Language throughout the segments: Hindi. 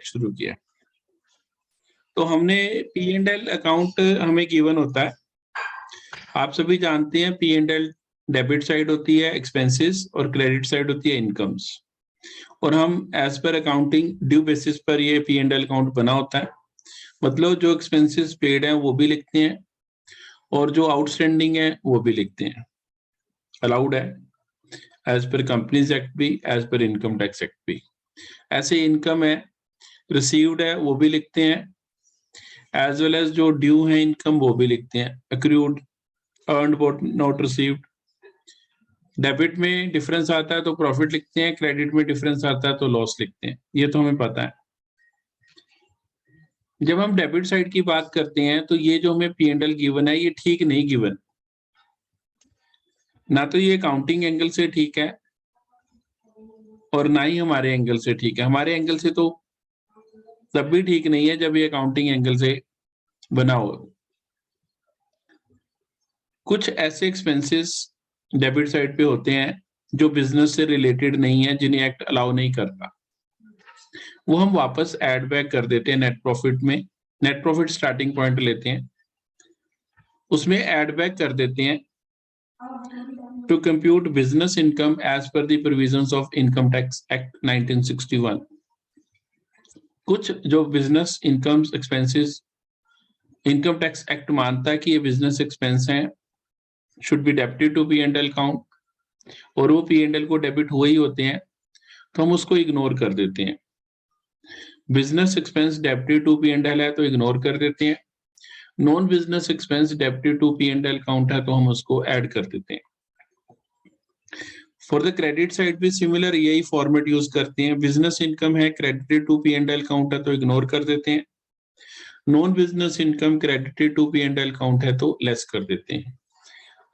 शुरू किया। तो हमने P&L अकाउंट हमें गिवन होता है। आप सभी जानते हैं P&L डेबिट साइड होती है एक्सपेंसेस और क्रेडिट साइड होती है इनकम्स, और हम as per accounting due basis पर ये P&L अकाउंट बना होता है। मतलब जो एक्सपेंसेस पेड हैं वो भी लिखते हैं और जो आउटस्टैंडिंग है वो भी लिखते हैं। अलाउड है एज पर कंपनीज एक्ट भी, as per income tax act भी। ऐसे इनकम है, रिसीव्ड है वो भी लिखते हैं, एज वेल एज जो ड्यू है इनकम वो भी लिखते हैं। Accrued, earned but not received. Debit में डिफरेंस आता है तो प्रॉफिट लिखते हैं, क्रेडिट में डिफरेंस आता है तो लॉस लिखते हैं, ये तो हमें पता है। जब हम डेबिट साइड की बात करते हैं तो ये जो हमें P&L गिवन है ये ठीक नहीं गिवन, ना तो ये अकाउंटिंग एंगल से ठीक है और ना ही हमारे एंगल से ठीक है। हमारे एंगल से तो तब भी ठीक नहीं है जब ये अकाउंटिंग एंगल से बना हो। कुछ ऐसे एक्सपेंसेस डेबिट साइड पे होते हैं जो बिजनेस से रिलेटेड नहीं है, जिन्हें एक्ट अलाउ नहीं करता, वो हम वापस ऐड बैक कर देते हैं नेट प्रॉफिट में। नेट प्रॉफिट स्टार्टिंग पॉइंट लेते हैं, उसमें ऐड बैक कर देते हैं to compute business income as per the provisions of income tax act 1961। कुछ जो business incomes expenses income tax act मानता है कि ये बिजनेस एक्सपेंस हैं, should be debited to P&L account, और वो P&L को डेबिट हुए ही होते हैं तो हम उसको इग्नोर कर देते हैं। Business expense debited to P&L है तो इग्नोर कर देते हैं, non business expense debited to P&L account है तो हम उसको ऐड कर देते हैं। फॉर द क्रेडिट साइड भी सिमिलर यही फॉर्मेट यूज करते हैं। बिजनेस इनकम है, क्रेडिटेड टू P&L अकाउंट है तो इग्नोर कर देते हैं, non business income credited to P&L account है तो लेस कर देते हैं।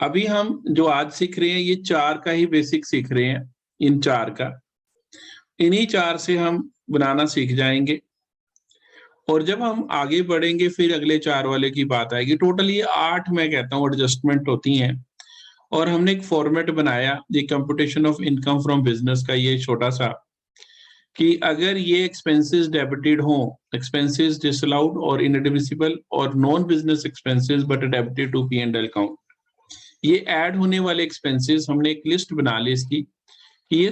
अभी हम जो आज सीख रहे हैं ये चार का ही बेसिक सीख रहे हैं, इन चार का, इन्हीं चार से हम बनाना सीख जाएंगे, और जब हम आगे बढ़ेंगे फिर अगले चार वाले की बात आएगी। टोटल ये 8 मैं कहता हूँ एडजस्टमेंट होती हैं, और हमने एक फॉर्मेट बनाया ये computation of income from business का, ये छोटा सा, कि अगर ये एक्सपेंसेस डेबिटेड हो, एक्सपेंसेस डिसअलाउड और इनएडमिसिबल और non business expenses but debited to P&L account, ये ऐड होने वाले एक्सपेंसेस हमने एक लिस्ट बना ली इसकी कि ये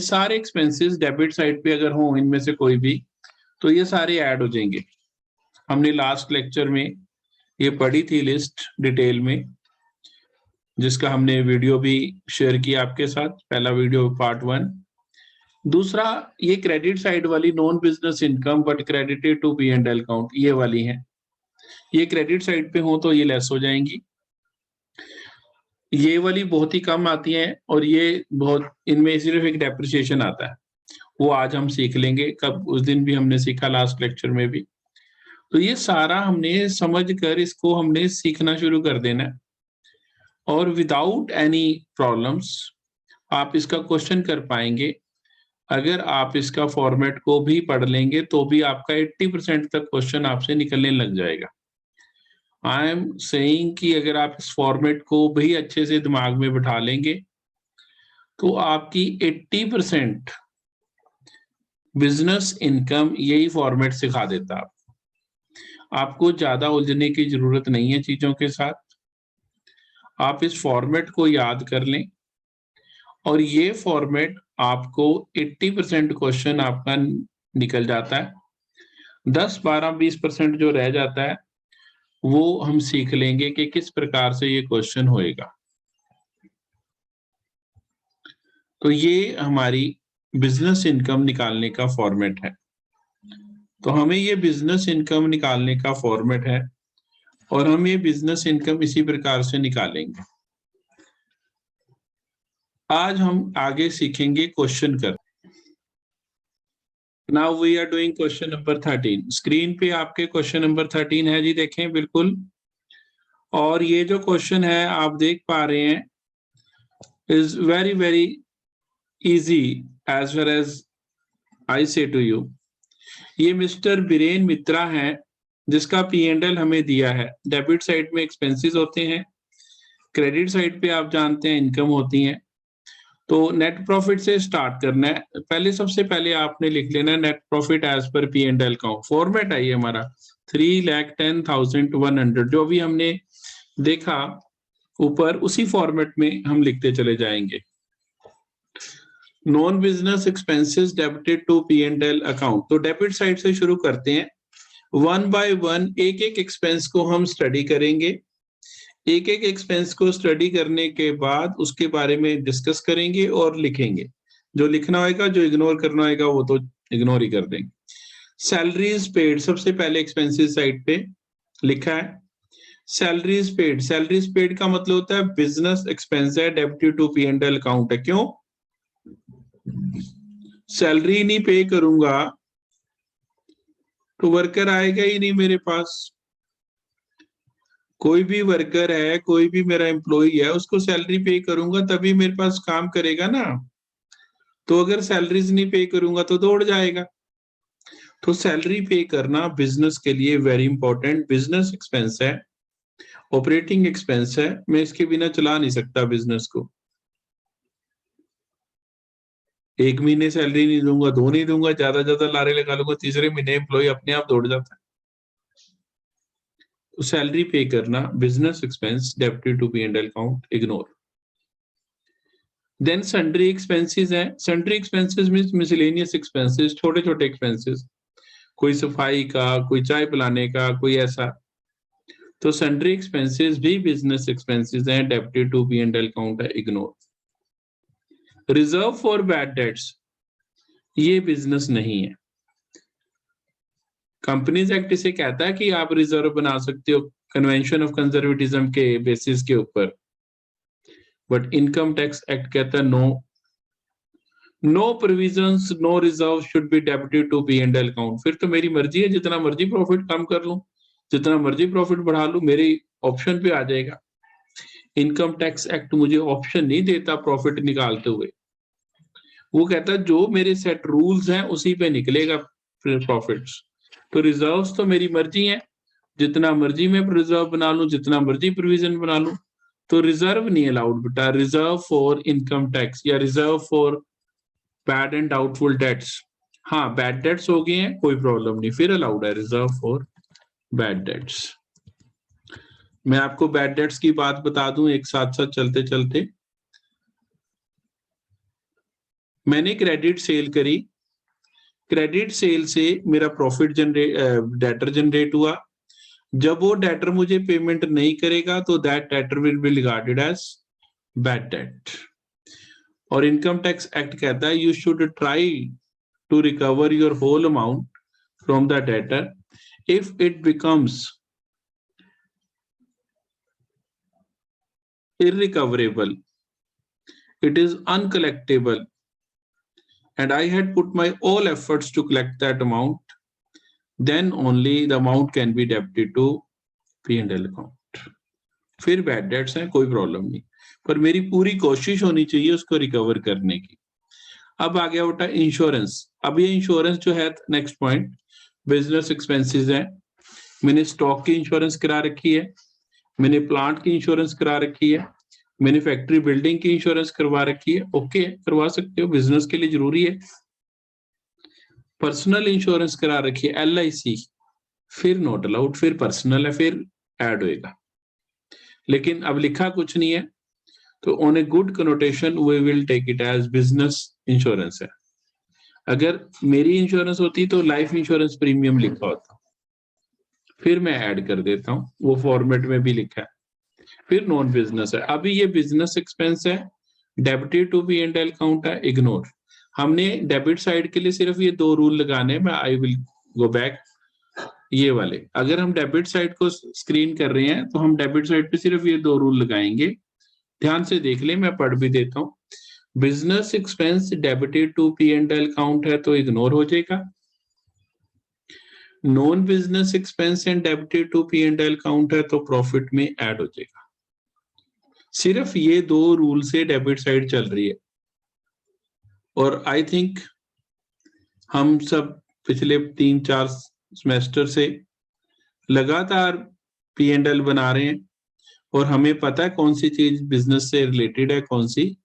सारे एक्सपेंसेस डेबिट साइड पे अगर हो इनमें से कोई भी तो ये सारे ऐड हो जाएंगे। हमने लास्ट लेक्चर में ये पढ़ी थी लिस्ट डिटेल में, जिसका हमने वीडियो भी शेयर किया आपके साथ, पहला वीडियो पार्ट 1। दूसरा ये क्रेडिट साइड वाली non business income but credited to P&L account, ये वाली है, ये क्रेडिट साइड पे हो तो ये लेस हो जाएंगी। ये वाली बहुत ही कम आती है और ये बहुत, इनमें सिर्फ एक डेप्रिसिएशन आता है, वो आज हम सीख लेंगे, कब उस दिन भी हमने सीखा लास्ट लेक्चर में भी। तो ये सारा हमने समझ कर इसको हमने सीखना शुरू कर देना है, और विदाउट एनी प्रॉब्लम्स आप इसका क्वेश्चन कर पाएंगे। अगर आप इसका फॉर्मेट को भी पढ़ लेंगे तो भी आपका 80% तक क्वेश्चन आपसे निकलने लग जाएगा। आई एम सेइंग कि अगर आप इस फॉर्मेट को भी अच्छे से दिमाग में बिठा लेंगे तो आपकी 80% बिजनेस इनकम यही फॉर्मेट सिखा देता। आपको ज्यादा उलझने की जरूरत नहीं है चीजों के साथ, आप इस फॉर्मेट को याद कर लें और ये फॉर्मेट आपको 80% क्वेश्चन आपका निकल जाता है। 10, 12, 20% जो रह जाता है वो हम सीख लेंगे कि किस प्रकार से ये क्वेश्चन होएगा। तो ये हमारी बिजनेस इनकम निकालने का फॉर्मेट है। तो हमें ये बिजनेस इनकम निकालने का फॉर्मेट है और हम ये बिजनेस इनकम इसी प्रकार से निकालेंगे। आज हम आगे सीखेंगे क्वेश्चन कर। Now we are doing question number 13। Screen पे आपके क्वेश्चन नंबर 13 है जी, देखें बिल्कुल। और ये जो क्वेश्चन है आप देख पा रहे हैं is very very easy as far as I say to you. ये मिस्टर बीरेन मित्रा है जिसका P&L हमें दिया है। डेबिट साइड में एक्सपेंसेस होते हैं, क्रेडिट साइड पे आप जानते हैं इनकम होती हैं। तो नेट प्रॉफिट से स्टार्ट करना है। पहले सबसे पहले आपने लिख लेना net profit as per P and L account. Format है ये हमारा 3,10,100 जो भी हमने देखा ऊपर, उसी फॉर्मेट में हम लिखते चले जाएंगे। Non business expenses debited to P and L account. तो डेबिट साइड से शुरू करते हैं, वन बाय वन एक एक एक्सपेंस को हम स्टडी करेंगे। एक एक एक्सपेंस को स्टडी करने के बाद उसके बारे में डिस्कस करेंगे और लिखेंगे। जो लिखना होगा, जो इग्नोर करना होगा वो तो इग्नोर ही कर देंगे। सैलरीज पेड सबसे पहले एक्सपेंसेस साइड पे लिखा है। सैलरीज पेड का मतलब होता है बिजनेस एक्सपेंस है, debited to P and L account है। क्यों? सैलरी नहीं पे करूंगा तो वर्कर आएगा ही नहीं मेरे पास। कोई भी वर्कर है, कोई भी मेरा एम्प्लॉय है, उसको सैलरी पे करूंगा तभी मेरे पास काम करेगा ना। तो अगर सैलरीज नहीं पे करूंगा तो दौड़ जाएगा। तो सैलरी पे करना बिजनेस के लिए वेरी इंपॉर्टेंट। बिजनेस एक्सपेंस है, ऑपरेटिंग एक्सपेंस है, मैं इसके बिना चला नहीं सकता बिजनेस को। एक महीने सैलरी नहीं दूंगा, दो नहीं दूंगा, ज्यादा लारे लगा लूंगा, तीसरे महीने एम्प्लॉय अपने आप दौड़ जाता है। तो सैलरी पे करना business expense debited to P and L account, ignore. Then sundry expenses है। Sundry expenses means miscellaneous expenses, छोटे छोटे एक्सपेंसेस, कोई सफाई का, कोई चाय पिलाने का, कोई ऐसा। तो सन्ड्री एक्सपेंसेस भी बिजनेस एक्सपेंसेस हैं, debited to P and L account है, ignore. Reserve for bad debts, ये बिजनेस नहीं है। कंपनीज एक्ट इसे कहता है कि आप रिजर्व बना सकते हो कन्वेंशन ऑफ कंजर्वेटिज्म के बेसिस के ऊपर, बट इनकम टैक्स एक्ट कहता है no provisions, no reserve should be debited to P and L account. फिर तो मेरी मर्जी है, जितना मर्जी प्रॉफिट कम कर लूं, जितना मर्जी प्रॉफिट बढ़ा लूं, मेरे ऑप्शन पे आ जाएगा। इनकम टैक्स एक्ट मुझे ऑप्शन नहीं देता प्रॉफिट निकालते हुए। वो कहता है जो मेरे सेट रूल्स हैं उसी पे निकलेगा फिर प्रॉफिट्स। तो रिजर्व्स तो मेरी मर्जी है, जितना मर्जी मैं रिजर्व बना लूं, जितना मर्जी प्रोविजन बना लूं। तो रिजर्व नहीं अलाउड बेटा। रिजर्व फॉर इनकम टैक्स या reserve for bad and doubtful dates, हाँ बैड डेट्स हो गए हैं कोई प्रॉब्लम नहीं, फिर अलाउड है रिजर्व फॉर बैड डेट्स। मैं आपको बैड डेट्स की बात बता दूं एक साथ साथ चलते चलते। मैंने क्रेडिट सेल करी, क्रेडिट सेल से मेरा प्रॉफिट डेटर जनरेट हुआ। जब वो डेटर मुझे पेमेंट नहीं करेगा तो that debtor will be regarded as bad debt. और इनकम टैक्स एक्ट कहता है you should try to recover your whole amount from the debtor. If it becomes irrecoverable, it is uncollectible, and I had put my all efforts to collect that amount, then only the amount can be debited to P&L account. फिर बैड डेट्स हैं, कोई प्रॉब्लम नहीं, पर मेरी पूरी कोशिश होनी चाहिए उसको रिकवर करने की। अब आ गया बेटा इंश्योरेंस। अब ये इंश्योरेंस जो है नेक्स्ट पॉइंट, बिजनेस एक्सपेंसेस है। मैंने स्टॉक की इंश्योरेंस करा रखी है, मैंने प्लांट की इंश्योरेंस करा रखी है, मैंने फैक्ट्री बिल्डिंग की इंश्योरेंस करवा रखी है। ओके, करवा सकते हो, बिजनेस के लिए जरूरी है। पर्सनल इंश्योरेंस करा रखी है LIC, फिर नॉट अलाउड, फिर पर्सनल है, फिर ऐड होएगा। लेकिन अब लिखा कुछ नहीं है, तो on a good connotation we will take it as business insurance है। अगर मेरी इंश्योरेंस होती तो लाइफ इंश्योरेंस प्रीमियम लिखा होता, फिर मैं ऐड कर देता हूँ, वो फॉर्मेट में भी लिखा है। फिर नॉन बिजनेस है। अभी ये बिजनेस एक्सपेंस है, debited to P and L account है, इग्नोर। हमने डेबिट साइड के लिए सिर्फ ये दो रूल लगाने में, आई विल गो बैक ये वाले। अगर हम डेबिट साइड को स्क्रीन कर रहे हैं तो हम डेबिट साइड पे सिर्फ ये दो रूल लगाएंगे। ध्यान से देख ले, मैं पढ़ भी देता हूँ। Business expense debited to P and L account है तो इग्नोर हो जाएगा। Non business expense and debited to P and L account है तो प्रॉफिट में ऐड हो जाएगा। सिर्फ ये दो रूल से डेबिट साइड चल रही है। और आई थिंक हम सब पिछले 3-4 सेमेस्टर से लगातार पी एंड एल बना रहे हैं और हमें पता है कौन सी चीज बिजनेस से रिलेटेड है, कौन सी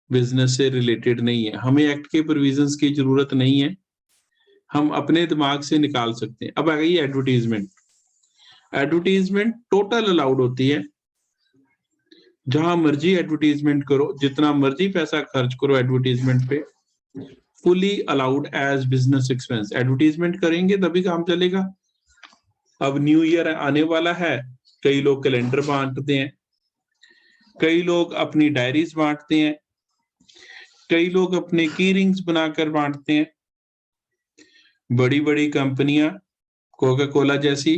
बिजनेस से रिलेटेड नहीं है, हमें एक्ट के प्रोविजंस की जरूरत नहीं है, हम अपने दिमाग से निकाल सकते हैं। अब आ गई एडवर्टीजमेंट। एडवर्टीजमेंट टोटल अलाउड होती है, जहां मर्जी एडवर्टीजमेंट करो, जितना मर्जी पैसा खर्च करो एडवर्टीजमेंट पे, fully allowed as business expense. Advertisement करेंगे तभी काम चलेगा। अब न्यू ईयर आने वाला है, कई लोग कैलेंडर बांटते हैं, कई लोग अपनी डायरीज बांटते हैं, कई लोग अपने की रिंग्स बनाकर बांटते हैं। बड़ी बड़ी कंपनियां कोका कोला जैसी,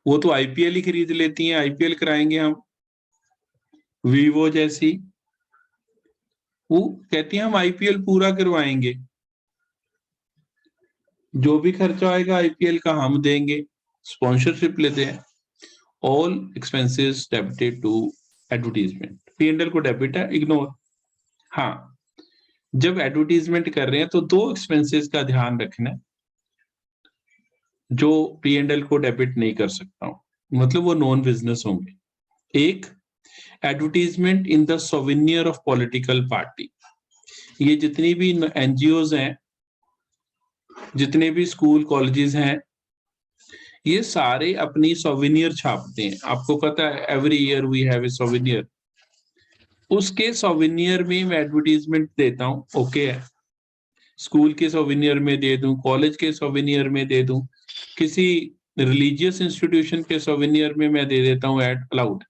वो तो आईपीएल ही खरीद लेती हैं, आईपीएल कराएंगे हम। वीवो जैसी, वो कहती हैं हम आईपीएल पूरा करवाएंगे, जो भी खर्चा आएगा आईपीएल का हम देंगे, स्पॉन्सरशिप लेते हैं। All expenses debited to advertisement. P and L को डेबिट है, इग्नोर। हाँ, जब एडवर्टीजमेंट कर रहे हैं तो दो एक्सपेंसेस का ध्यान रखना है जो पी&एल को डेबिट नहीं कर सकता हूं, मतलब वो नॉन बिजनेस होंगे। एक, advertisement in the souvenir of political party. ये जितनी भी एनजीओज हैं, जितने भी स्कूल कॉलेजेस हैं, ये सारे अपनी सोवेनियर छापते हैं। आपको पता है every year we have a souvenir, उसके सोवेनियर में मैं एडवर्टीजमेंट देता हूँ, ओके है। स्कूल के सोवेनियर में दे दूं, कॉलेज के सोवेनियर में दे दूं, किसी रिलीजियस इंस्टीट्यूशन के सोवेनियर में मैं दे देता हूँ, एड अलाउड।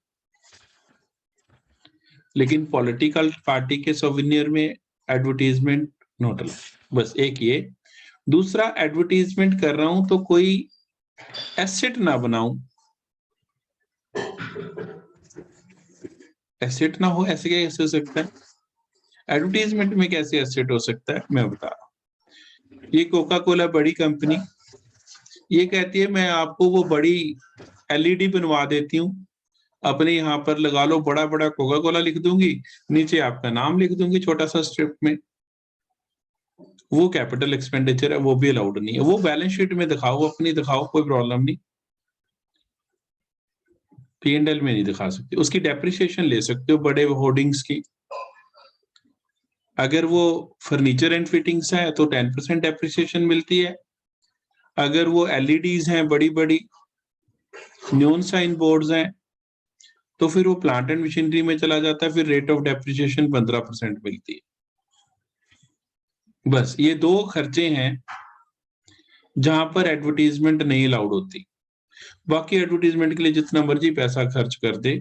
लेकिन पॉलिटिकल पार्टी के सोवेनियर में एडवर्टीजमेंट नॉट अलाउड। बस एक ये। दूसरा, एडवर्टीजमेंट कर रहा हूं तो कोई एसेट ना बनाऊं। एसेट ना हो, ऐसे कैसे हो सकता है? एडवर्टीजमेंट में कैसे एसेट हो सकता है, मैं बता रहा हूं। ये कोका कोला बड़ी कंपनी, ये कहती है मैं आपको वो बड़ी एलईडी बनवा देती हूँ, अपने यहाँ पर लगा लो, बड़ा बड़ा कोका कोला लिख दूंगी, नीचे आपका नाम लिख दूंगी छोटा सा स्ट्रिप में। वो कैपिटल एक्सपेंडिचर है, वो भी अलाउड नहीं है। वो बैलेंस शीट में दिखाओ, अपनी दिखाओ, कोई प्रॉब्लम नहीं, पी&एल में नहीं दिखा सकते। उसकी डेप्रिसिएशन ले सकते हो बड़े होर्डिंग्स की। अगर वो फर्नीचर एंड फिटिंग्स है तो 10% डेप्रिसिएशन मिलती है। अगर वो एलईडीज हैं, बड़ी बड़ी न्यून साइन बोर्ड्स हैं, तो फिर वो प्लांट एंड मशीनरी में चला जाता है, फिर रेट ऑफ डेप्रिसिएशन 15% मिलती है। बस ये दो खर्चे हैं जहां पर एडवर्टीजमेंट नहीं अलाउड होती। बाकी एडवर्टीजमेंट के लिए जितना मर्जी पैसा खर्च कर दे,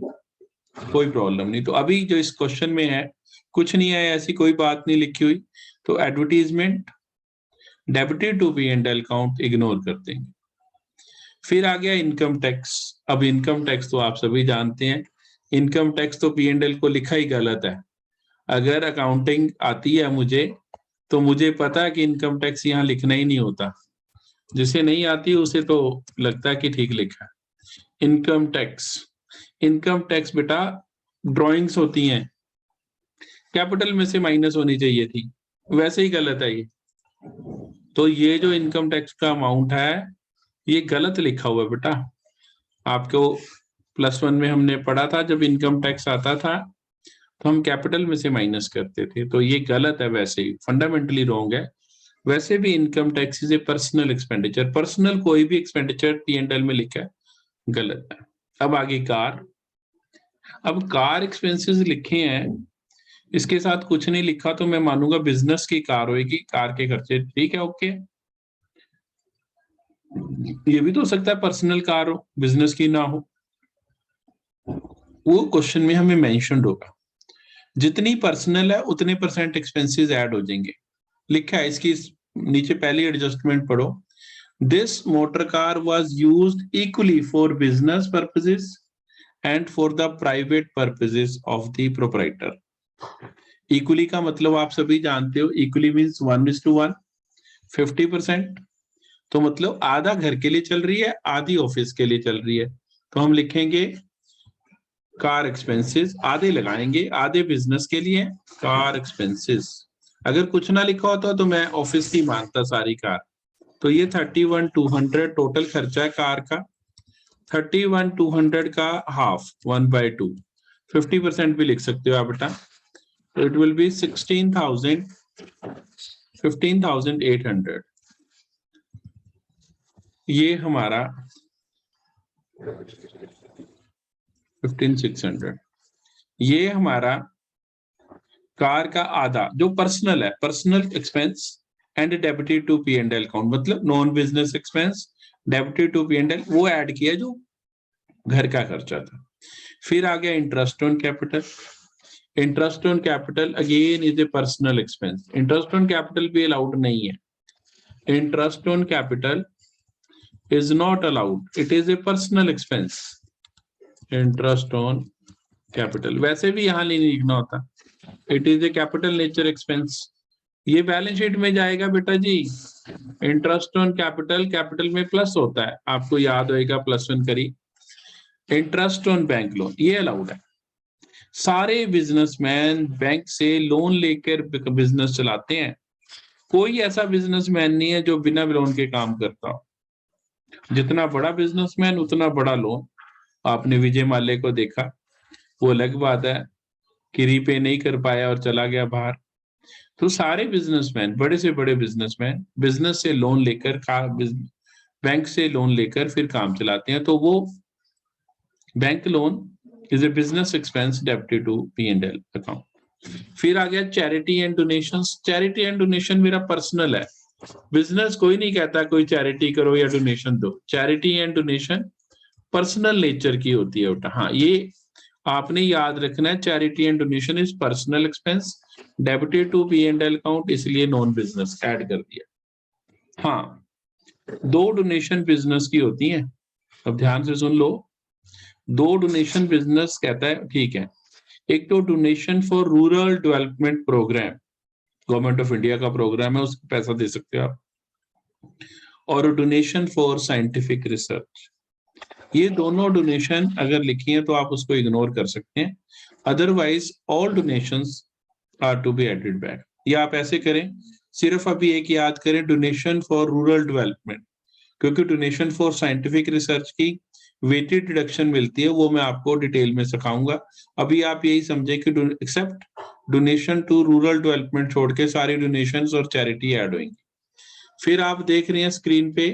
कोई प्रॉब्लम नहीं। तो अभी जो इस क्वेश्चन में है, कुछ नहीं है, ऐसी कोई बात नहीं लिखी हुई, तो advertisement debited to P and L account ignore कर देंगे। फिर आ गया इनकम टैक्स। अब इनकम टैक्स तो आप सभी जानते हैं, इनकम टैक्स तो पी&एल को लिखा ही गलत है। अगर अकाउंटिंग आती है मुझे, तो मुझे पता है कि इनकम टैक्स यहाँ लिखना ही नहीं होता। जिसे नहीं आती उसे तो लगता है कि ठीक लिखा है। इनकम टैक्स, इनकम टैक्स बेटा ड्राइंग्स होती हैं, कैपिटल में से माइनस होनी चाहिए थी, वैसे ही गलत है ये। तो ये जो इनकम टैक्स का अमाउंट है, ये गलत लिखा हुआ है बेटा। आपको +1 में हमने पढ़ा था, जब इनकम टैक्स आता था तो हम कैपिटल में से माइनस करते थे, तो ये गलत है, वैसे ही फंडामेंटली रॉन्ग है। वैसे भी income tax is a personal expenditure, personal कोई भी एक्सपेंडिचर पी&एल में लिखा है, गलत है। अब आगे कार। अब कार एक्सपेंसेस लिखे हैं, इसके साथ कुछ नहीं लिखा तो मैं मानूंगा बिजनेस की कार होगी, कार के खर्चे, ठीक है, ओके। ये भी तो हो सकता है पर्सनल कार हो, बिजनेस की ना हो, वो क्वेश्चन में हमें मेंशन्ड होगा। जितनी पर्सनल है उतने % एक्सपेंसेस ऐड हो जाएंगे, लिखा है। इसकी नीचे पहली एडजस्टमेंट पढ़ो। This motor car was used equally for business purposes and for the private purposes of the proprietor. Equally का मतलब आप सभी जानते हो, इक्वली मींस 1:1, 50%। तो मतलब आधा घर के लिए चल रही है, आधी ऑफिस के लिए चल रही है। तो हम लिखेंगे कार एक्सपेंसेस, आधे लगाएंगे, आधे बिजनेस के लिए, कार एक्सपेंसेस। अगर कुछ ना लिखा होता तो मैं ऑफिस की मानता सारी कार। तो ये 31,200 टोटल खर्चा है कार का। 31,200 का हाफ 1/2, 50% भी लिख सकते हो आप बेटा। So it will be 15,800. ये हमारा 15,600, ये हमारा कार का आधा जो पर्सनल है, personal expense and debited to P and L account, मतलब non business expense debited to P and L, वो ऐड किया जो घर का खर्चा था। फिर आ गया interest on capital. Interest on capital again is a personal expense. Interest on capital भी अलाउड नहीं है। Interest on capital is not allowed, it is a personal expense. Interest on capital वैसे भी यहाँ नहीं लिखना होता, it is a capital nature expense। ये बैलेंस शीट में जाएगा बेटा जी। इंटरेस्ट ऑन कैपिटल, कैपिटल में प्लस होता है, आपको याद होएगा +1 करी। इंटरेस्ट ऑन बैंक लोन ये अलाउड है। सारे बिजनेसमैन बैंक से लोन लेकर बिजनेस चलाते हैं। कोई ऐसा बिजनेसमैन नहीं है जो बिना लोन के काम करता हो। जितना बड़ा बिजनेसमैन उतना बड़ा लोन। आपने विजय माल्या को देखा, वो अलग बात है कि रीपे नहीं कर पाया और चला गया बाहर। तो सारे बिजनेसमैन, बड़े से बड़े बिजनेसमैन बिजनेस से लोन लेकर, बैंक से लोन लेकर फिर काम चलाते हैं। तो वो bank loan is a business expense debited to P and L account. फिर आ गया charity and donations. Charity and donation मेरा पर्सनल है। बिजनेस कोई नहीं कहता कोई चैरिटी करो या डोनेशन दो। Charity and donation personal nature की होती है बेटा। हाँ, ये आपने याद रखना है। Charity and donation is personal expense debited to P and L account, इसलिए नॉन बिजनेस ऐड कर दिया। हाँ, 2 डोनेशन बिजनेस की होती हैं। अब ध्यान से सुन लो, 2 डोनेशन बिजनेस कहता है, ठीक है। एक तो donation for rural development program, government of India का प्रोग्राम है, उसको पैसा दे सकते हो आप। और डोनेशन फॉर साइंटिफिक रिसर्च, ये दोनों डोनेशन अगर लिखी है तो आप उसको इग्नोर कर सकते हैं। Otherwise all donations are to be added back. या आप ऐसे करें, सिर्फ अभी एक याद करें, डोनेशन फॉर रूरल डेवलपमेंट, क्योंकि डोनेशन फॉर साइंटिफिक रिसर्च की वेटेड डिडक्शन मिलती है, वो मैं आपको डिटेल में सिखाऊंगा। अभी आप यही समझे कि except donation to rural development छोड़ के सारी डोनेशंस और चैरिटी ऐड होंगी। फिर आप देख रहे हैं स्क्रीन पे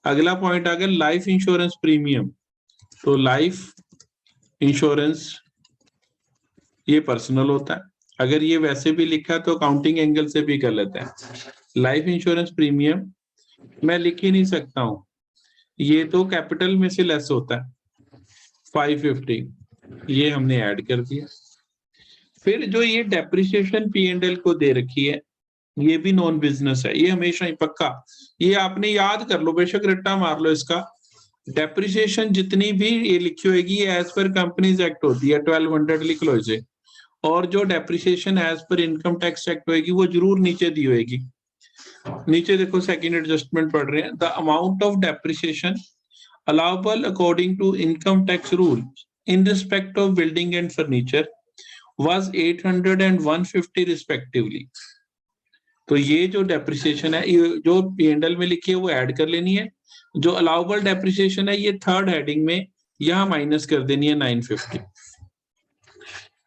अगला पॉइंट आ गया लाइफ इंश्योरेंस प्रीमियम। तो लाइफ इंश्योरेंस ये पर्सनल होता है। अगर ये वैसे भी लिखा तो अकाउंटिंग एंगल से भी गलत है। लाइफ इंश्योरेंस प्रीमियम मैं लिख ही नहीं सकता हूं, ये तो कैपिटल में से लेस होता है 550, ये हमने ऐड कर दिया। फिर जो ये डेप्रिसिएशन पी एंड एल को दे रखी है, ये भी नॉन बिजनेस है। ये हमेशा ही पक्का, ये आपने याद कर लो, बेशक रट्टा मार लो इसका। डेप्रिसिएशन जितनी भी ये लिखी होगी एज पर कंपनीज एक्ट होती है, 1200 लिख लो इसे। और जो depreciation as per income tax act होगी वो जरूर नीचे दी होगी। नीचे देखो सेकंड एडजस्टमेंट पढ़ रहे हैं, the amount of depreciation allowable according to income tax rule in respect of building and furniture was 800 and 150 respectively। तो ये जो डेप्रिसिएशन है, ये जो P&L में लिखी है वो ऐड कर लेनी है। जो अलाउबल डेप्रिसिएशन है ये थर्ड हेडिंग में यहाँ माइनस कर देनी है 950,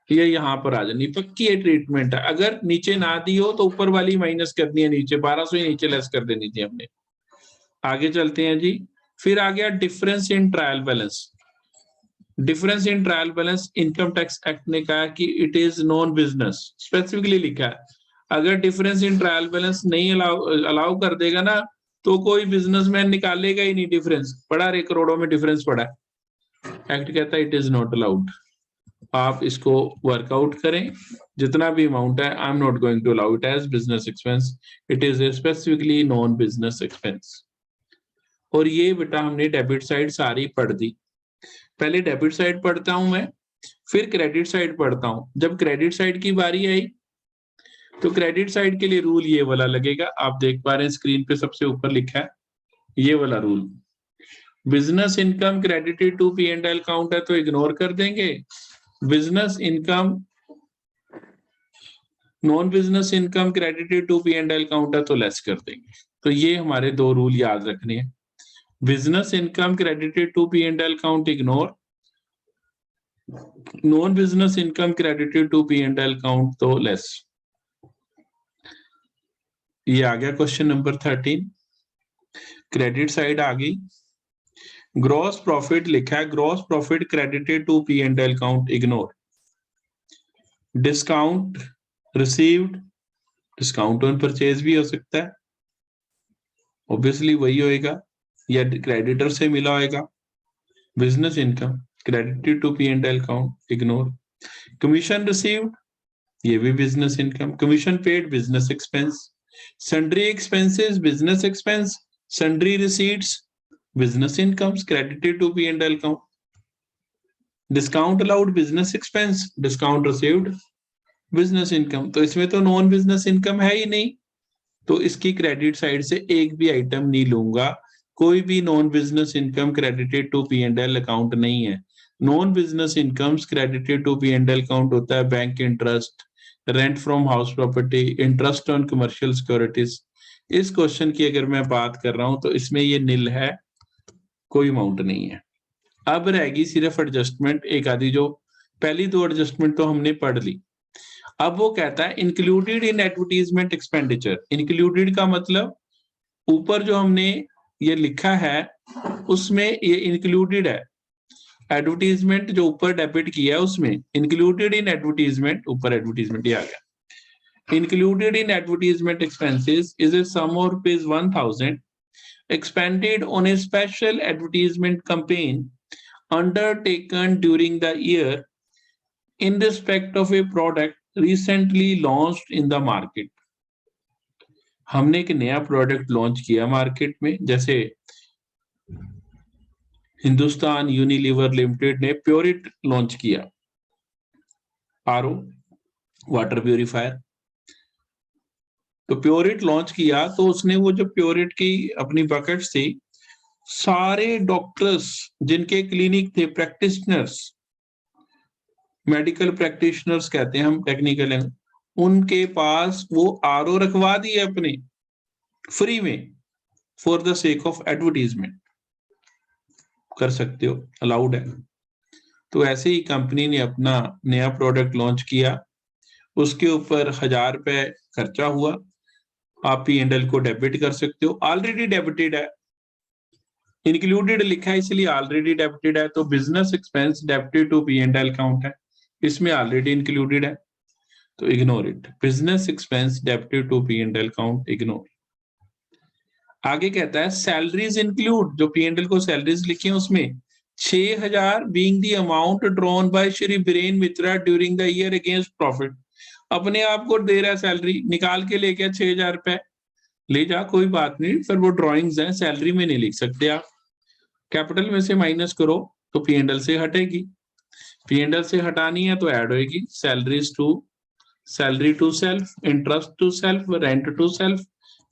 ये यहाँ पर आ जानी पक्की है। ट्रीटमेंट है, अगर नीचे ना दी हो तो ऊपर वाली माइनस करनी है, नीचे 1200 ही नीचे लेस कर देनी थी हमने। आगे चलते हैं जी। फिर आ गया difference in trial balance. Difference in trial balance income tax act ने कहा कि it is non business, specifically लिखा है। अगर डिफरेंस इन ट्रायल बैलेंस नहीं अलाउ कर देगा ना तो कोई बिजनेसमैन निकालेगा ही नहीं डिफरेंस। पड़ा रे करोड़ों में डिफरेंस पड़ा, एक्ट कहता है इट इज नॉट अलाउड। आप इसको वर्कआउट करें, जितना भी अमाउंट है, I am not going to allow it as business expense, it is a specifically non business expense. और ये बेटा हमने डेबिट साइड सारी पढ़ दी। पहले डेबिट साइड पढ़ता हूं मैं, फिर क्रेडिट साइड पढ़ता हूं। जब क्रेडिट साइड की बारी आई तो क्रेडिट साइड के लिए रूल ये वाला लगेगा, आप देख पा रहे हैं स्क्रीन पे सबसे ऊपर लिखा है ये वाला rule. Business income credited to P and L account है तो इग्नोर कर देंगे। Business income, non business income credited to P and L account है तो लेस कर देंगे। तो ये हमारे 2 रूल याद रखने हैं। Business income credited to P and L account ignore, non business income credited to P and L account तो लेस। ये आ गया क्वेश्चन नंबर 13। क्रेडिट साइड आ गई। ग्रॉस प्रॉफिट लिखा है, gross profit credited to P and L account ignore. Discount received, discount on purchase भी हो सकता है, ऑब्वियसली वही होएगा, या क्रेडिटर से मिला होएगा। Business income credited to P and L account ignore. Commission received, ये भी business income. Commission paid business expense. Sundry expenses business expense. Sundry receipts business incomes credited to P and L account. Discount allowed business expense, discount received business income. तो इसमें तो नॉन बिजनेस इनकम है ही नहीं, तो इसकी क्रेडिट साइड से एक भी आइटम नहीं लूंगा। कोई भी non business income credited to P and L account नहीं है। Non business incomes credited to P and L account होता है bank interest, rent from house property, interest on commercial securities. इस क्वेश्चन की अगर मैं बात कर रहा हूं तो इसमें ये नील है, कोई अमाउंट नहीं है। अब रहेगी सिर्फ एडजस्टमेंट एक आधी, जो पहली दो एडजस्टमेंट तो हमने पढ़ ली। अब वो कहता है included in advertisement expenditure. Included का मतलब ऊपर जो हमने ये लिखा है उसमें ये इंक्लूडेड है। एडवर्टीजमेंट जो ऊपर डेबिट किया है उसमें इंक्लूडेड इन एडवर्टीजमेंट, ऊपर एडवर्टीजमेंट ही आ गया। Included in advertisement expenses is a sum of rupees 1000 expended on a special advertisement campaign undertaken during the year in respect of a product recently launched in the market। हमने एक नया प्रोडक्ट लॉन्च किया मार्केट में, जैसे हिंदुस्तान यूनिलीवर लिमिटेड ने प्योरिट लॉन्च किया, आरओ वाटर प्यूरिफायर। तो प्योरिट लॉन्च किया तो उसने वो जो प्योरिट की अपनी बकेट्स थी, सारे डॉक्टर्स जिनके क्लिनिक थे, प्रैक्टिशनर्स, मेडिकल प्रैक्टिशनर्स कहते हैं हम टेक्निकल, उनके पास वो आरओ रखवा दिए अपने फ्री में, for the sake of advertisement. कर सकते हो, अलाउड है। तो ऐसे ही कंपनी ने अपना नया प्रोडक्ट लॉन्च किया, उसके ऊपर 1000 रुपए खर्चा हुआ, आप पी एंड एल को डेबिट कर सकते हो, ऑलरेडी डेबिटेड है। इंक्लूडेड लिखा है इसलिए ऑलरेडी डेबिटेड है, तो business expense debited to P and L account है, इसमें ऑलरेडी इंक्लूडेड है, तो ignore it. Business expense debited to P and L account ignore. आगे कहता है सैलरीज इंक्लूड, जो पी एंड एल को सैलरीज लिखी है उसमें 6000 being the amount drawn by Shri Biren Mitra during the year against profit. अपने आप को दे रहा है सैलरी, निकाल के लेके 6000 रुपए ले जा, कोई बात नहीं, फिर वो ड्रॉइंग्स हैं, सैलरी में नहीं लिख सकते आप। कैपिटल में से माइनस करो तो पी एंड एल से हटेगी, पी एंड एल से हटानी है तो ऐड होगी salaries to, salary to self, interest to self, rent to self.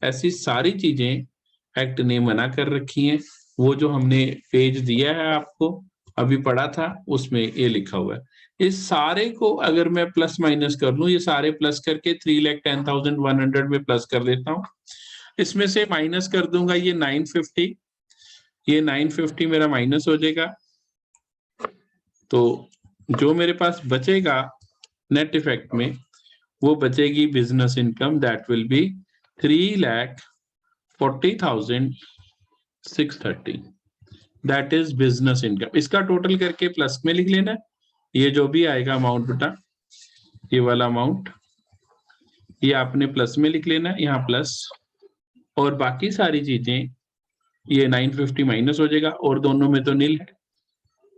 ऐसी सारी चीजें एक्ट ने मना कर रखी हैं। वो जो हमने पेज दिया है आपको अभी पढ़ा था उसमें ये लिखा हुआ है। इस सारे को अगर मैं प्लस माइनस कर लूं, ये सारे प्लस करके 3,10,100 में प्लस कर देता हूं, इसमें से माइनस कर दूंगा ये 950, ये 950 मेरा माइनस हो जाएगा, तो जो मेरे पास बचेगा नेट इफेक्ट में वो बचेगी business income, that will be 3,40,630, that is business income. इसका टोटल करके प्लस में लिख लेना, ये जो भी आएगा अमाउंट बेटा, ये वाला अमाउंट ये आपने प्लस में लिख लेना, यहाँ प्लस, और बाकी सारी चीजें ये 950 माइनस हो जाएगा, और दोनों में तो नील है,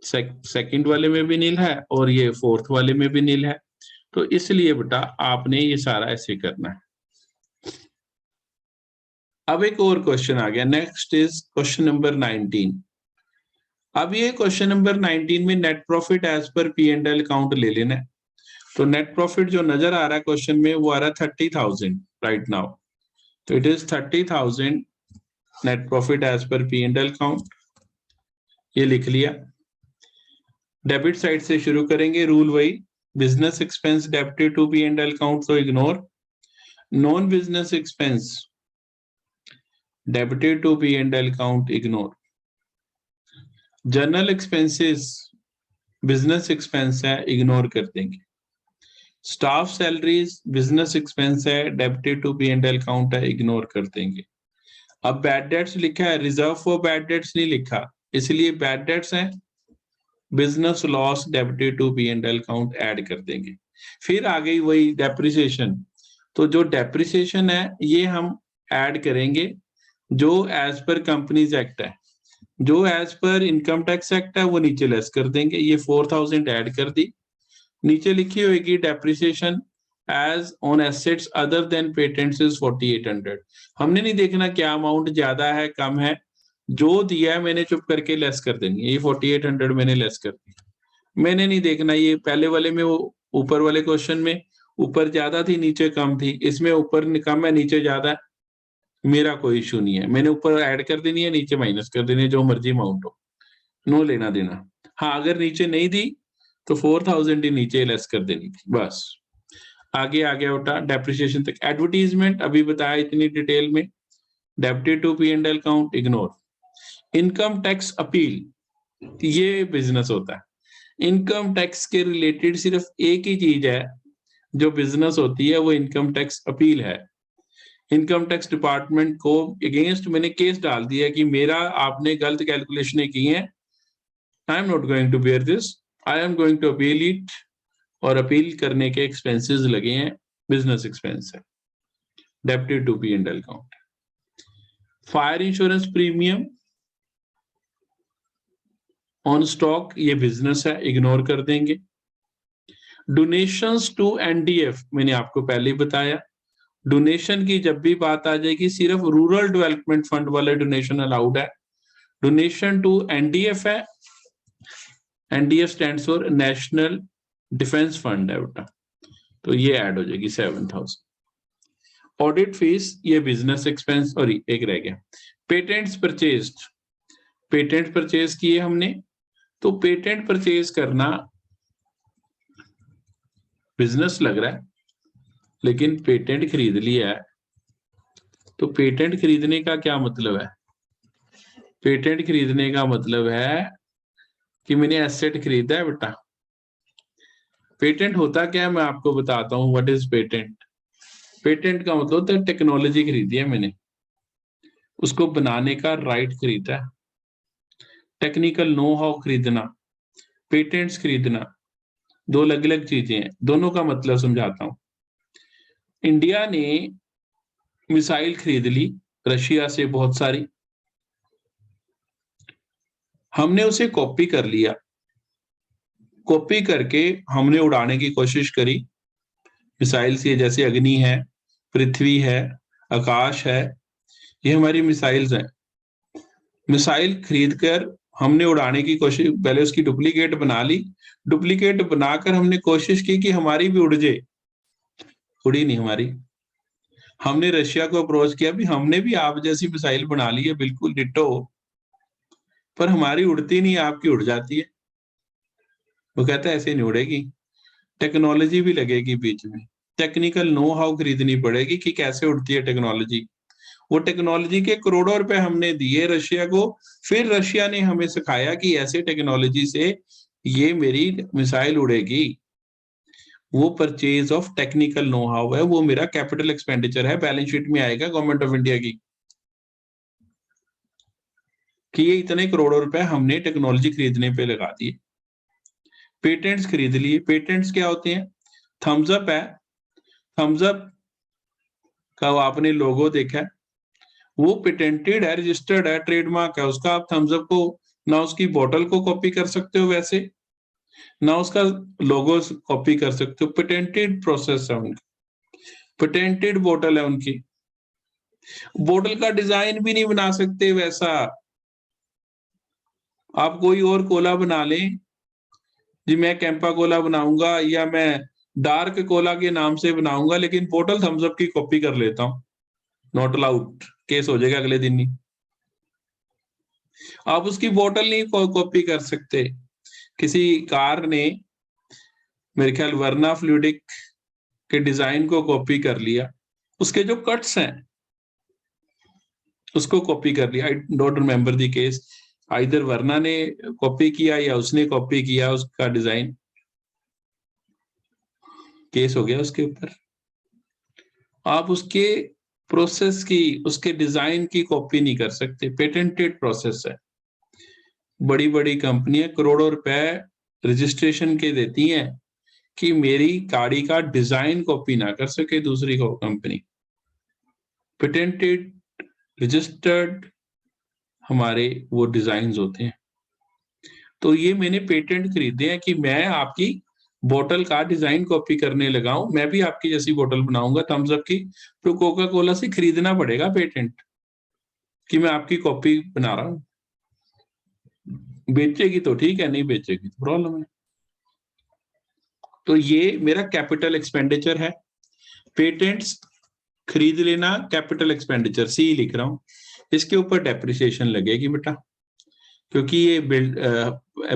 सेकंड वाले में भी नील है और ये फोर्थ वाले में भी नील है, तो इसलिए बेटा आपने ये सारा ऐसे करना है। अब एक और क्वेश्चन आ गया, नेक्स्ट इज क्वेश्चन नंबर 19। अब ये क्वेश्चन नंबर 19 में net profit as per P and L account ले लेना है। तो नेट प्रॉफिट जो नजर आ रहा है क्वेश्चन में वो आ रहा है 30,000 राइट नाउ, तो it is 30,000 net profit as per P and L account, ये लिख लिया। डेबिट साइड से शुरू करेंगे, रूल वही, business expense debited to P and L account तो ignore, non business expense debited to P and L account ignore, general expenses business expense है, इग्नोर कर देंगे। स्टाफ सैलरीज बिजनेस एक्सपेंस है, debited to P and L account है, इग्नोर कर देंगे। अब बैड डेट्स लिखा है, रिजर्व फॉर बैड डेट्स नहीं लिखा, इसलिए बैड डेट्स है, business loss debited to P and L account add कर देंगे। फिर आ गई वही डेप्रिसिएशन, तो जो डेप्रिसिएशन है ये हम ऐड करेंगे जो एज पर कंपनीज एक्ट है, जो as per income tax act है वो नीचे लेस कर देंगे। ये 4000 ऐड कर दी, नीचे लिखी होगी depreciation as on assets other than patents is 4800। हमने नहीं देखना क्या अमाउंट ज्यादा है कम है, जो दिया है मैंने चुप करके लेस कर देनी है। ये 4800 मैंने लेस कर दी, मैंने नहीं देखना ये पहले वाले में, वो ऊपर वाले क्वेश्चन में ऊपर ज्यादा थी नीचे कम थी, इसमें ऊपर कम है नीचे ज्यादा है, मेरा कोई इशू नहीं है। मैंने ऊपर ऐड कर देनी है, नीचे माइनस कर देनी है, जो मर्जी अमाउंट हो, नो लेना देना। हाँ अगर नीचे नहीं दी तो 4000 ही नीचे लेस कर देनी थी बस। आगे आ गया उठा डेप्रिसिएशन तक। एडवर्टीजमेंट अभी बताया इतनी डिटेल में, debited to P and L account ignore. Income tax appeal, ये बिजनेस होता है। इनकम टैक्स के रिलेटेड सिर्फ एक ही चीज है जो बिजनेस होती है, वो इनकम टैक्स अपील है। इनकम टैक्स डिपार्टमेंट को अगेंस्ट मैंने केस डाल दिया कि मेरा आपने गलत कैलकुलेशनें की हैं, I am not going to bear this, I am going to appeal it, और अपील करने के एक्सपेंसेस लगे हैं, बिजनेस एक्सपेंस है, debited to P and L account. Fire insurance premium on stock, ये बिजनेस है, इग्नोर कर देंगे। डोनेशंस टू एनडीएफ, मैंने आपको पहले ही बताया, डोनेशन की जब भी बात आ जाएगी सिर्फ रूरल डेवलपमेंट फंड वाले डोनेशन अलाउड है। डोनेशन टू एनडीएफ है, NDF stands for national defence fund है बेटा, तो ये ऐड हो जाएगी 7000। ऑडिट फीस ये बिजनेस एक्सपेंस, और एक रह गया पेटेंट्स परचेज्ड, पेटेंट परचेज किए हमने, तो पेटेंट परचेज करना बिजनेस लग रहा है, लेकिन पेटेंट खरीद लिया है, तो पेटेंट खरीदने का क्या मतलब है? पेटेंट खरीदने का मतलब है कि मैंने एसेट खरीदा है बेटा। पेटेंट होता क्या है मैं आपको बताता हूँ, व्हाट इज पेटेंट। पेटेंट का मतलब होता है टेक्नोलॉजी खरीदी है मैंने, उसको बनाने का राइट खरीदा है। टेक्निकल नो हाउ खरीदना, पेटेंट्स खरीदना, दो अलग अलग चीजें हैं, दोनों का मतलब समझाता हूं। इंडिया ने मिसाइल खरीद ली रशिया से बहुत सारी, हमने उसे कॉपी कर लिया, कॉपी करके हमने उड़ाने की कोशिश करी मिसाइल से, जैसे अग्नि है, पृथ्वी है, आकाश है, ये हमारी मिसाइल्स हैं। मिसाइल खरीदकर हमने उड़ाने की कोशिश, पहले उसकी डुप्लीकेट बना ली, डुप्लीकेट बनाकर हमने कोशिश की कि हमारी भी उड़ जाए, उड़ी नहीं हमारी। हमने रशिया को अप्रोच किया भी हमने भी आप जैसी मिसाइल बना ली है बिल्कुल डिट्टो, पर हमारी उड़ती नहीं, आपकी उड़ जाती है। वो कहता है ऐसे नहीं उड़ेगी, टेक्नोलॉजी भी लगेगी बीच में, टेक्निकल नो हाउ खरीदनी पड़ेगी कि कैसे उड़ती है टेक्नोलॉजी। वो टेक्नोलॉजी के करोड़ों रुपए हमने दिए रशिया को, फिर रशिया ने हमें सिखाया कि ऐसे टेक्नोलॉजी से ये मेरी मिसाइल उड़ेगी। वो purchase of technical know how है, वो मेरा कैपिटल एक्सपेंडिचर है, बैलेंस शीट में आएगा गवर्नमेंट ऑफ इंडिया की, कि ये इतने करोड़ों रुपए हमने टेक्नोलॉजी खरीदने पे लगा दिए। पेटेंट्स खरीद लिए, पेटेंट्स क्या होते हैं? थम्स अप है, थम्स अप का आपने लोगो देखा है, वो पेटेंटेड है, रजिस्टर्ड है, ट्रेडमार्क है उसका। आप थम्स अप को ना उसकी बोतल को कॉपी कर सकते हो वैसे, ना उसका लोगो कॉपी कर सकते हो, पेटेंटेड प्रोसेस है उनका, पेटेंटेड बोतल है उनकी। बोतल का डिजाइन भी नहीं बना सकते वैसा, आप कोई और कोला बना लें जी, मैं कैंपा कोला बनाऊंगा या मैं डार्क कोला के नाम से बनाऊंगा, लेकिन बोतल थम्स अप की कॉपी कर लेता हूं, नॉट अलाउड, केस हो जाएगा अगले दिन ही। आप उसकी बोतल नहीं कॉपी कर सकते। किसी कार ने मेरे ख्याल वर्ना फ्लूइडिक के डिजाइन को कॉपी कर लिया, उसके जो कट्स हैं उसको कॉपी कर लिया, I don't remember the case, either Varna ने कॉपी किया या उसने कॉपी किया उसका डिजाइन, केस हो गया उसके ऊपर। आप उसके प्रोसेस की, उसके डिजाइन की कॉपी नहीं कर सकते, पेटेंटेड प्रोसेस है। बड़ी बड़ी कंपनियां करोड़ों रुपए रजिस्ट्रेशन के देती हैं कि मेरी गाड़ी का डिजाइन कॉपी ना कर सके दूसरी कंपनी। पेटेंटेड रजिस्टर्ड हमारे वो डिजाइन होते हैं। तो ये मैंने पेटेंट खरीदे हैं कि मैं आपकी बोतल का डिजाइन कॉपी करने लगा हूं, मैं भी आपकी जैसी बोतल बनाऊंगा थम्स अप की, तो कोका कोला से खरीदना पड़ेगा पेटेंट कि मैं आपकी कॉपी बना रहा हूं। बेचेगी तो ठीक है, नहीं बेचेगी तो प्रॉब्लम है। तो ये मेरा कैपिटल एक्सपेंडिचर है। पेटेंट्स खरीद लेना कैपिटल एक्सपेंडिचर, सी लिख रहा हूं। इसके ऊपर डेप्रिसिएशन लगेगी बेटा, क्योंकि ये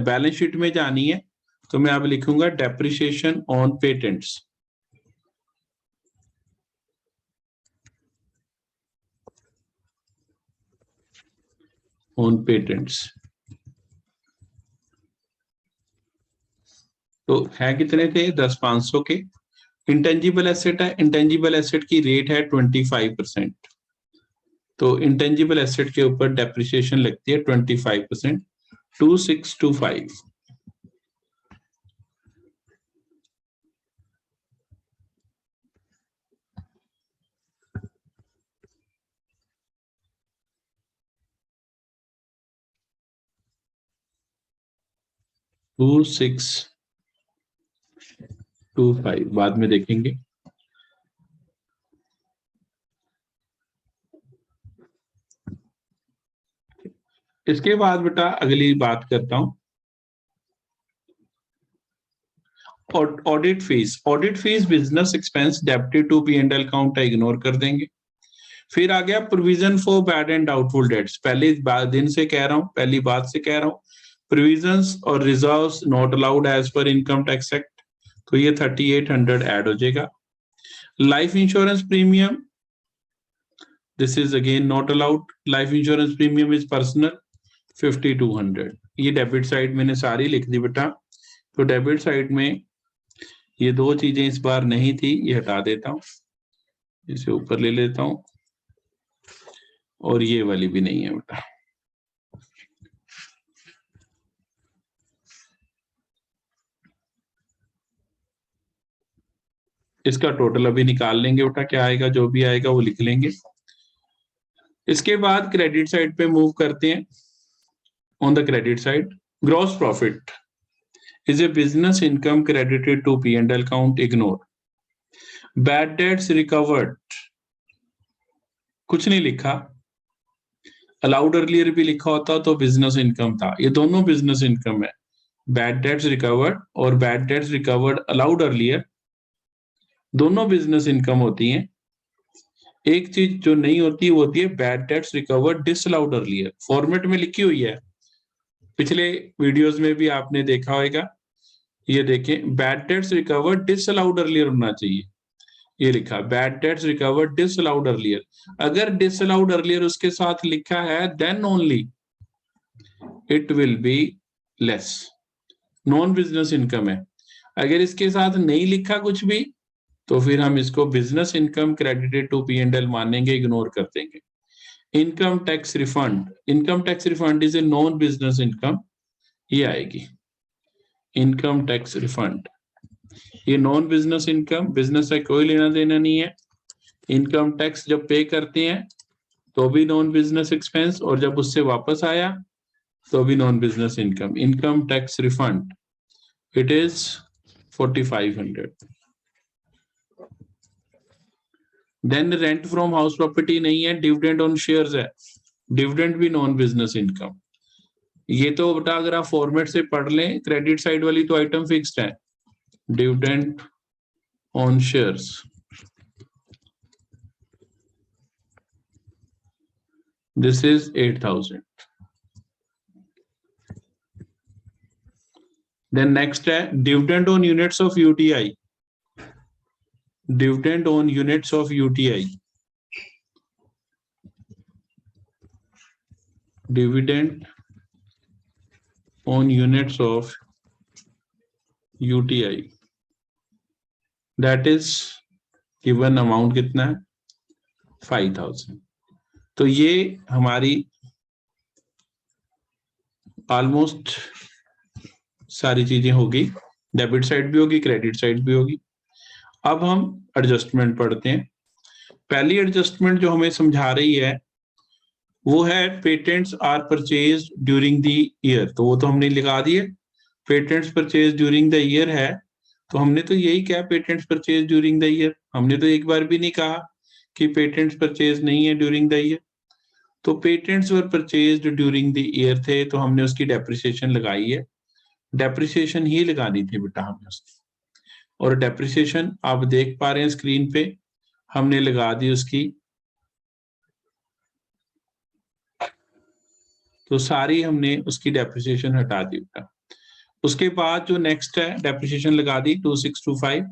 बैलेंस शीट में जानी है, तो मैं अब लिखूंगा depreciation on patents. On patents तो है कितने थे, 10,500 के। इंटेंजिबल एसेट है, इंटेंजिबल एसेट की रेट है 25%, तो इंटेंजिबल एसेट के ऊपर डेप्रिसिएशन लगती है 25%, 2625। टू सिक्स टू फाइव बाद में देखेंगे। इसके बाद बेटा अगली बात करता हूं, audit fees. Audit fees business expense debited to P and L account है, इग्नोर कर देंगे। फिर आ गया provision for bad and doubtful debts. पहले दिन से कह रहा हूं, पहली बात से कह रहा हूं, प्रोविजंस और reserves not allowed as per income tax act, तो ये 3800 ऐड हो जाएगा। Life insurance premium, this is again not allowed. Life insurance premium is personal, 5200। ये डेबिट साइड मैंने सारी लिख दी बेटा। तो डेबिट साइड में ये दो चीजें इस बार नहीं थी, ये हटा देता हूं, इसे ऊपर ले लेता हूं, और ये वाली भी नहीं है बेटा। इसका टोटल अभी निकाल लेंगे बेटा, क्या आएगा, जो भी आएगा वो लिख लेंगे। इसके बाद क्रेडिट साइड पे मूव करते हैं। On the credit side, gross profit is a business income credited to P and L account, ignore. Bad debts recovered, कुछ नहीं लिखा। अलाउड अर्लियर भी लिखा होता तो बिजनेस इनकम था, ये दोनों बिजनेस इनकम है। बैड डेट्स रिकवर्ड और bad debts recovered allowed earlier दोनों बिजनेस इनकम होती हैं। एक चीज जो नहीं होती वो होती है bad debts recovered disallowed earlier, format में लिखी हुई है, पिछले वीडियोस में भी आपने देखा होगा। ये देखें, bad debts recovered disallowed earlier होना चाहिए, ये लिखा bad debts recovered disallowed earlier. अगर डिसअलाउड अर्लियर उसके साथ लिखा है then only it will be less, non business income है। अगर इसके साथ नहीं लिखा कुछ भी तो फिर हम इसको business income credited to P and L मानेंगे, इग्नोर कर देंगे। Income tax refund, income tax refund is a non business income, ये आएगी इनकम टैक्स रिफंड। ये नॉन बिजनेस इनकम, बिजनेस से कोई लेना देना नहीं है। इनकम टैक्स जब पे करते हैं तो भी नॉन बिजनेस एक्सपेंस, और जब उससे वापस आया तो भी non business income. Income tax refund it is 4500। Then rent from house property नहीं है, डिविडेंड ऑन शेयर्स है, डिविडेंड भी नॉन बिजनेस इनकम। ये तो बेटा अगर आप फॉर्मेट से पढ़ लें, क्रेडिट साइड वाली तो आइटम फिक्स्ड है, dividend on shares, this is 8000। Then next है dividend on units of UTI, dividend on units of UTI, dividend on units of UTI, that is given amount कितना है 5000। तो ये हमारी ऑलमोस्ट सारी चीजें होगी, डेबिट साइड भी होगी, क्रेडिट साइड भी होगी। अब हम एडजस्टमेंट पढ़ते हैं। पहली एडजस्टमेंट जो हमें समझा रही है वो है patents are purchase during the year, तो वो तो हमने लगा दिए, patents purchase during the year है, तो हमने तो यही कहा patents purchase during the year, हमने तो एक बार भी नहीं कहा कि पेटेंट्स परचेज नहीं है ड्यूरिंग द ईयर। तो patents were purchased during the year थे, तो हमने उसकी डेप्रिसिएशन लगाई है, डेप्रिसिएशन ही लगानी थी बेटा हमने उसकी, और डेप्रिसिएशन आप देख पा रहे हैं स्क्रीन पे, हमने लगा दी उसकी, तो सारी हमने उसकी डेप्रिसिएशन हटा दी बेटा। उसके बाद जो नेक्स्ट है डेप्रिसिएशन लगा दी 2625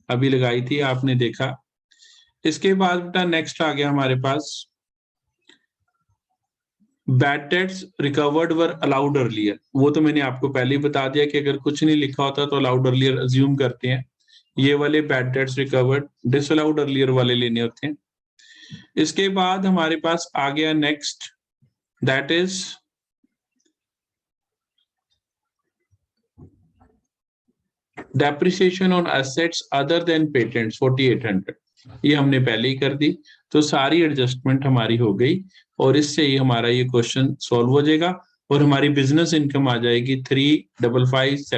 अभी लगाई थी आपने देखा। इसके बाद बेटा नेक्स्ट आ गया हमारे पास bad debts recovered were allowed earlier, वो तो मैंने आपको पहले ही बता दिया कि अगर कुछ नहीं लिखा होता तो अलाउड अर्लियर अज्यूम करते हैं, ये वाले bad debts recovered, disallowed earlier वाले लेने होते हैं। इसके बाद हमारे पास आ गया next, that is depreciation on assets other than patents 4800, ये हमने पहले ही कर दी। तो सारी एडजस्टमेंट हमारी हो गई और इससे ही हमारा ये क्वेश्चन सॉल्व हो जाएगा और हमारी बिजनेस इनकम आ जाएगी 3557।